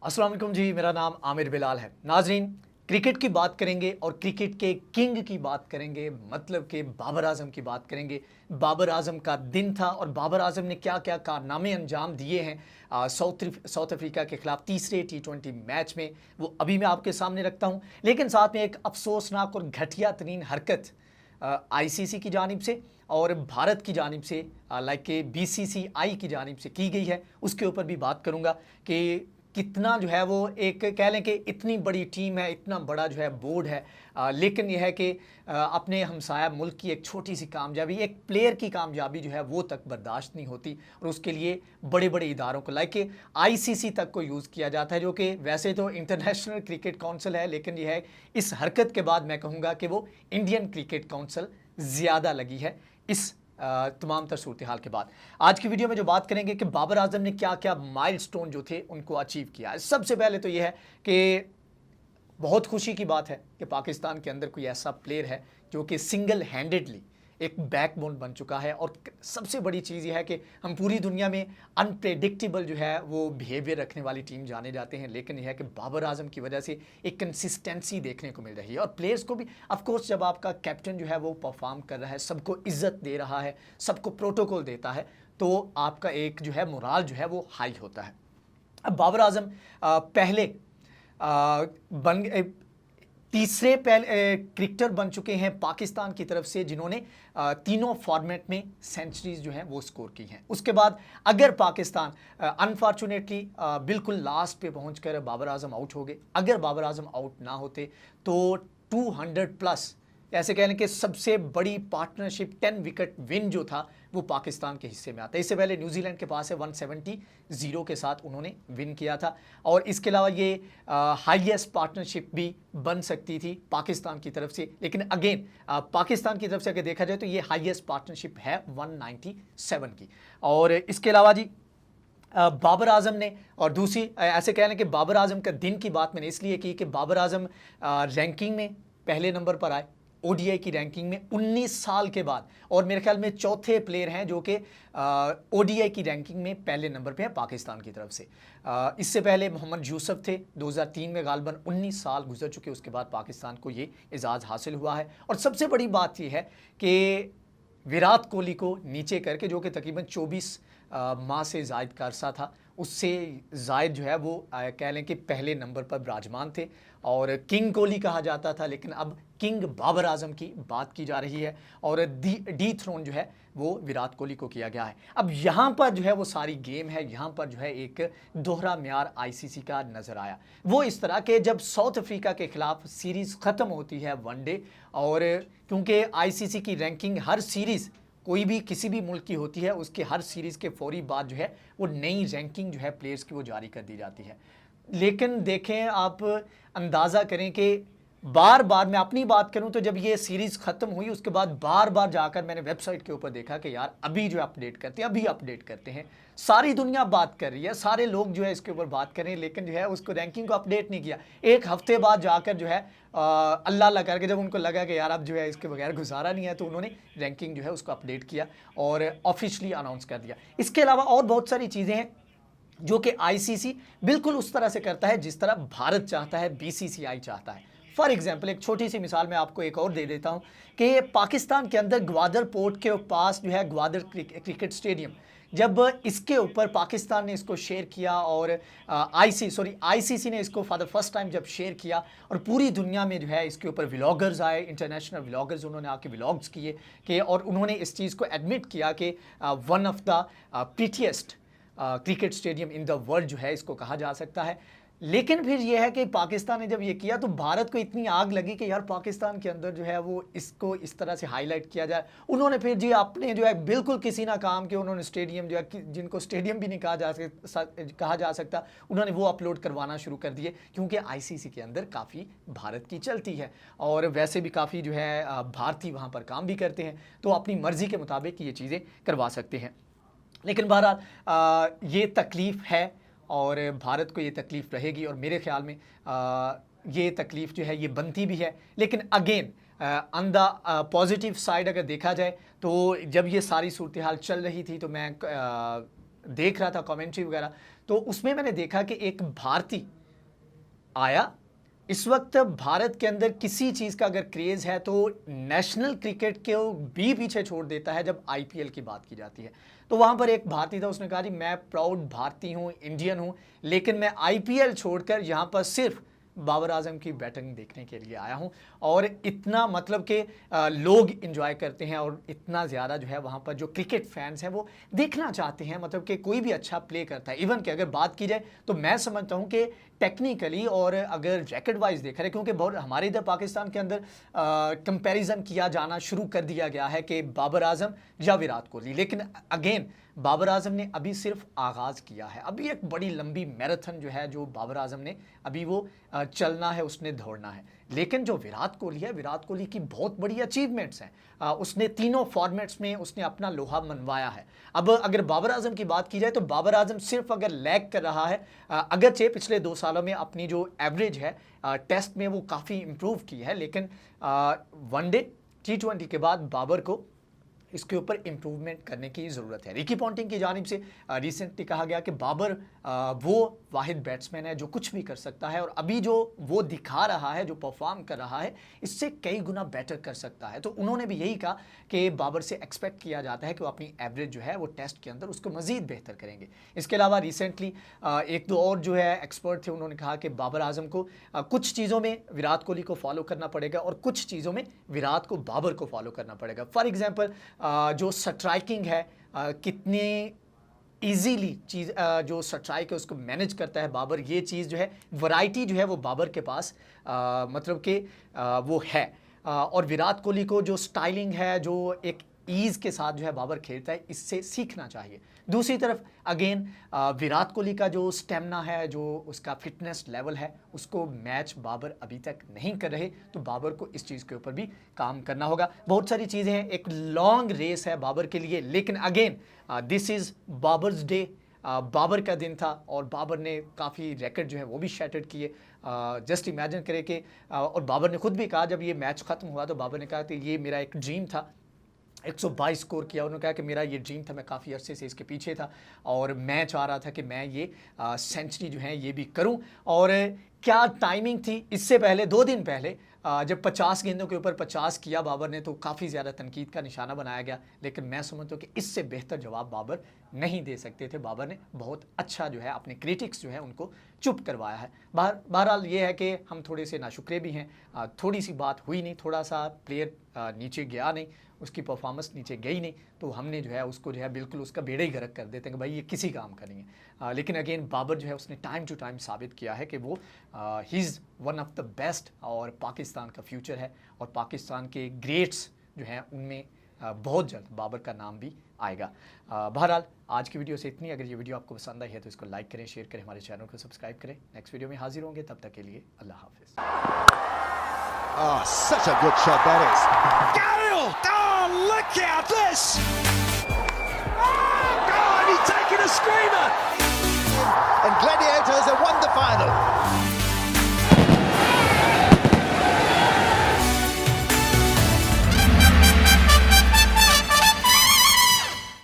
अस्सलाम वालेकुम जी, मेरा नाम आमिर बिलाल है। नाजरीन, क्रिकेट की बात करेंगे और क्रिकेट के किंग की बात करेंगे, मतलब कि बाबर आजम की बात करेंगे। बाबर आजम का दिन था और बाबर आजम ने क्या क्या कारनामे अंजाम दिए हैं साउथ अफ्रीका के खिलाफ तीसरे T20 मैच में, वो अभी मैं आपके सामने रखता हूँ। लेकिन साथ में एक अफसोसनाक और घटिया तरीन हरकत आईसीसी की जानिब से और भारत की जानिब से लाइक के बीसीसीआई की जानिब से की गई है, उसके ऊपर भी बात करूंगा कि कितना जो है वो एक कह लें कि इतनी बड़ी टीम है, इतना बड़ा जो है बोर्ड है, लेकिन यह है कि अपने हमसाया मुल्क की एक छोटी सी कामयाबी, एक प्लेयर की कामयाबी जो है वो तक बर्दाश्त नहीं होती और उसके लिए बड़े बड़े इदारों को लाइक के आईसीसी तक को यूज़ किया जाता है, जो कि वैसे तो इंटरनेशनल क्रिकेट काउंसिल है, लेकिन यह है इस हरकत के बाद मैं कहूँगा कि वो इंडियन क्रिकेट काउंसिल ज़्यादा लगी है इस तमाम तर सूरत हाल के बाद। आज की वीडियो में जो बात करेंगे कि बाबर आजम ने क्या क्या माइलस्टोन जो थे उनको अचीव किया है। सबसे पहले तो यह है कि बहुत खुशी की बात है कि पाकिस्तान के अंदर कोई ऐसा प्लेयर है जो कि सिंगल हैंडेडली एक बैकबोन बन चुका है। और सबसे बड़ी चीज़ यह है कि हम पूरी दुनिया में अनप्रेडिक्टेबल जो है वो बिहेवियर रखने वाली टीम जाने जाते हैं, लेकिन यह है कि बाबर आजम की वजह से एक कंसिस्टेंसी देखने को मिल रही है और प्लेयर्स को भी ऑफकोर्स जब आपका कैप्टन जो है वो परफॉर्म कर रहा है, सबको इज्जत दे रहा है, सबको प्रोटोकॉल देता है, तो आपका एक जो है मोराल जो है वो हाई होता है। अब बाबर आजम पहले तीसरे क्रिकेटर बन चुके हैं पाकिस्तान की तरफ से जिन्होंने तीनों फॉर्मेट में सेंचुरीज जो हैं वो स्कोर की हैं। उसके बाद अगर पाकिस्तान अनफॉर्चुनेटली बिल्कुल लास्ट पे पहुंचकर बाबर आजम आउट हो गए, अगर बाबर आजम आउट ना होते तो 200 प्लस ऐसे कहने के सबसे बड़ी पार्टनरशिप 10 विकेट विन जो था वो पाकिस्तान के हिस्से में आता है। इससे पहले न्यूजीलैंड के पास है 170 के साथ उन्होंने विन किया था और इसके अलावा ये हाईएस्ट पार्टनरशिप भी बन सकती थी पाकिस्तान की तरफ से, लेकिन अगेन पाकिस्तान की तरफ से अगर देखा जाए तो ये हाईएस्ट पार्टनरशिप है 197 की। और इसके अलावा जी बाबर आजम ने और दूसरी ऐसे कह लें कि बाबर आजम का दिन की बात मैंने इसलिए की कि बाबर आजम रैंकिंग में पहले नंबर पर आए ओडीआई की रैंकिंग में 19 साल के बाद, और मेरे ख्याल में चौथे प्लेयर हैं जो कि ओडीआई की रैंकिंग में पहले नंबर पे हैं पाकिस्तान की तरफ से। इससे पहले मोहम्मद यूसुफ थे 2003 में, गालबन 19 साल गुजर चुके उसके बाद पाकिस्तान को ये एजाज़ हासिल हुआ है। और सबसे बड़ी बात यह है कि विराट कोहली को नीचे करके, जो कि तकरीबन 24 माह से जायद का अरसा था, उससे जायद जो है वो कह लें कि पहले नंबर पर विराजमान थे और किंग कोहली कहा जाता था, लेकिन अब किंग बाबर आजम की बात की जा रही है और डी थ्रोन जो है वो विराट कोहली को किया गया है। अब यहाँ पर जो है वो सारी गेम है, यहाँ पर जो है एक दोहरा म्यार आईसीसी का नज़र आया। वो इस तरह के जब साउथ अफ्रीका के खिलाफ सीरीज़ ख़त्म होती है वनडे, और क्योंकि आईसीसी की रैंकिंग हर सीरीज़ कोई भी किसी भी मुल्क की होती है, उसके हर सीरीज़ के फौरी बाद जो है वो नई रैंकिंग जो है प्लेयर्स की वो जारी कर दी जाती है। लेकिन देखें, आप अंदाज़ा करें कि बार बार मैं अपनी बात करूं तो जब ये सीरीज़ ख़त्म हुई उसके बाद बार बार जाकर मैंने वेबसाइट के ऊपर देखा कि यार अभी जो अपडेट करते हैं, अभी अपडेट करते हैं। सारी दुनिया बात कर रही है, सारे लोग जो है इसके ऊपर बात कर रहे हैं, लेकिन जो है उसको रैंकिंग को अपडेट नहीं किया। एक हफ्ते बाद जाकर जो है अल्लाह अल्लाह करके जब उनको लगा कि यार अब जो है इसके बगैर गुजारा नहीं है, तो उन्होंने रैंकिंग जो है उसको अपडेट किया और ऑफिशियली अनाउंस कर दिया। इसके अलावा और बहुत सारी चीज़ें हैं जो कि आईसीसी बिल्कुल उस तरह से करता है जिस तरह भारत चाहता है, बीसीसीआई चाहता है। फॉर एग्जाम्पल एक छोटी सी मिसाल मैं आपको एक और दे देता हूं कि पाकिस्तान के अंदर ग्वादर पोर्ट के पास जो है ग्वादर क्रिकेट स्टेडियम, जब इसके ऊपर पाकिस्तान ने इसको शेयर किया और आईसीसी ने इसको फॉर द फर्स्ट टाइम जब शेयर किया और पूरी दुनिया में जो है इसके ऊपर व्लॉगर्स आए, इंटरनेशनल व्लॉगर्स, उन्होंने आके व्लॉग्स किए कि और उन्होंने इस चीज़ को एडमिट किया कि one of the prettiest cricket stadium in the world जो है इसको कहा जा सकता है। लेकिन फिर यह है कि पाकिस्तान ने जब ये किया तो भारत को इतनी आग लगी कि यार पाकिस्तान के अंदर जो है वो इसको इस तरह से हाईलाइट किया जाए। उन्होंने फिर जी अपने जो है बिल्कुल किसी ना काम के उन्होंने स्टेडियम जो है, जिनको स्टेडियम भी नहीं कहा जा सकता, उन्होंने वो अपलोड करवाना शुरू कर दिए, क्योंकि आईसीसी के अंदर काफ़ी भारत की चलती है और वैसे भी काफ़ी जो है भारतीय वहाँ पर काम भी करते हैं, तो अपनी मर्ज़ी के मुताबिक ये चीज़ें करवा सकते हैं। लेकिन बहरहाल ये तकलीफ़ है और भारत को ये तकलीफ़ रहेगी और मेरे ख़्याल में ये तकलीफ़ जो है ये बनती भी है। लेकिन again on the positive side अगर देखा जाए तो जब ये सारी सूरत हाल चल रही थी तो मैं देख रहा था कमेंट्री वगैरह, तो उसमें मैंने देखा कि एक भारतीय आया। इस वक्त भारत के अंदर किसी चीज़ का अगर क्रेज़ है तो नेशनल क्रिकेट को भी पीछे छोड़ देता है जब आईपीएल की बात की जाती है। तो वहाँ पर एक भारतीय था, उसने कहा जी मैं प्राउड भारतीय हूँ, इंडियन हूँ, लेकिन मैं आईपीएल छोड़कर यहाँ पर सिर्फ बाबर आजम की बैटिंग देखने के लिए आया हूं। और इतना मतलब कि लोग इंजॉय करते हैं और इतना ज़्यादा जो है वहाँ पर जो क्रिकेट फैंस हैं वो देखना चाहते हैं, मतलब कि कोई भी अच्छा प्ले करता है। इवन कि अगर बात की जाए तो मैं समझता हूँ कि टेक्निकली और अगर रैकेट वाइज देखा जाए, क्योंकि बहुत हमारे इधर पाकिस्तान के अंदर कंपैरिजन किया जाना शुरू कर दिया गया है कि बाबर आजम या विराट कोहली, लेकिन अगेन बाबर आजम ने अभी सिर्फ आगाज़ किया है। अभी एक बड़ी लंबी मैराथन जो है जो बाबर आजम ने अभी वो चलना है, उसने दौड़ना है। लेकिन जो विराट कोहली है, विराट कोहली की बहुत बड़ी अचीवमेंट्स हैं। उसने तीनों फॉर्मेट्स में उसने अपना लोहा मनवाया है। अब अगर बाबर आजम की बात की जाए तो बाबर आजम सिर्फ अगर लैग कर रहा है, अगरचे पिछले 2 सालों में अपनी जो एवरेज है टेस्ट में वो काफ़ी इम्प्रूव की है, लेकिन वनडे T20 के बाद बाबर को इसके ऊपर इम्प्रूवमेंट करने की ज़रूरत है। रिकी पॉन्टिंग की जानिब से रिसेंटली कहा गया कि बाबर वो वाहिद बैट्समैन है जो कुछ भी कर सकता है और अभी जो वो दिखा रहा है, जो परफॉर्म कर रहा है, इससे कई गुना बेटर कर सकता है। तो उन्होंने भी यही कहा कि बाबर से एक्सपेक्ट किया जाता है कि वो अपनी एवरेज जो है वो टेस्ट के अंदर उसको मज़ीद बेहतर करेंगे। इसके अलावा रिसेंटली 1-2 और जो है एक्सपर्ट थे, उन्होंने कहा कि बाबर आजम को कुछ चीज़ों में विराट कोहली को फॉलो करना पड़ेगा और कुछ चीज़ों में विराट को बाबर को फॉलो करना पड़ेगा। फॉर एग्जाम्पल जो स्ट्राइकिंग है, कितने इजीली चीज़ जो स्ट्राइक है उसको मैनेज करता है बाबर, ये चीज़ जो है वैरायटी जो है वो बाबर के पास मतलब कि वो है। और विराट कोहली को जो स्टाइलिंग है, जो एक ईज़ के साथ जो है बाबर खेलता है, इससे सीखना चाहिए। दूसरी तरफ अगेन विराट कोहली का जो स्टेमिना है, जो उसका फिटनेस लेवल है, उसको मैच बाबर अभी तक नहीं कर रहे, तो बाबर को इस चीज़ के ऊपर भी काम करना होगा। बहुत सारी चीज़ें हैं, एक लॉन्ग रेस है बाबर के लिए, लेकिन again this is Babar's day, Babar का दिन था और बाबर ने काफ़ी रिकॉर्ड जो है वो भी शैटर्ड किए। जस्ट इमेजिन करें कि और बाबर ने खुद भी कहा जब ये मैच ख़त्म हुआ तो बाबर ने कहा कि ये मेरा एक ड्रीम था, 122 स्कोर किया। उन्होंने कहा कि मेरा ये ड्रीम था, मैं काफ़ी अरसे से इसके पीछे था और मैं चाह रहा था कि मैं ये सेंचुरी जो है ये भी करूं। और क्या टाइमिंग थी, इससे पहले 2 दिन पहले जब 50 गेंदों के ऊपर 50 किया बाबर ने, तो काफ़ी ज़्यादा तनकीद का निशाना बनाया गया, लेकिन मैं समझता हूँ कि इससे बेहतर जवाब बाबर नहीं दे सकते थे। बाबर ने बहुत अच्छा जो है अपने क्रिटिक्स जो है उनको चुप करवाया है। बहरहाल ये है कि हम थोड़े से नाशुक्रे भी हैं, थोड़ी सी बात हुई नहीं, थोड़ा सा प्लेयर नीचे गया नहीं, उसकी परफॉर्मेंस नीचे गई नहीं, तो हमने जो है उसको जो है बिल्कुल उसका बेड़ा ही गर्क कर देते हैं कि भाई ये किसी काम का नहीं है। लेकिन अगेन बाबर जो है उसने टाइम टू टाइम साबित किया है कि वो he is one of the best और पाकिस्तान का फ्यूचर है और पाकिस्तान के ग्रेट्स जो हैं उनमें बहुत जल्द बाबर का नाम भी आएगा। बहरहाल आज की वीडियो से इतनी। अगर ये वीडियो आपको पसंद आई है तो इसको लाइक करें, शेयर करें, हमारे चैनल को सब्सक्राइब करें। नेक्स्ट वीडियो में हाजिर होंगे, तब तक के लिए अल्लाह हाफिज़। Oh, such a good shot that is. Gale! Oh, look at this! Oh, and he's taking a screamer! And Gladiators have won the final.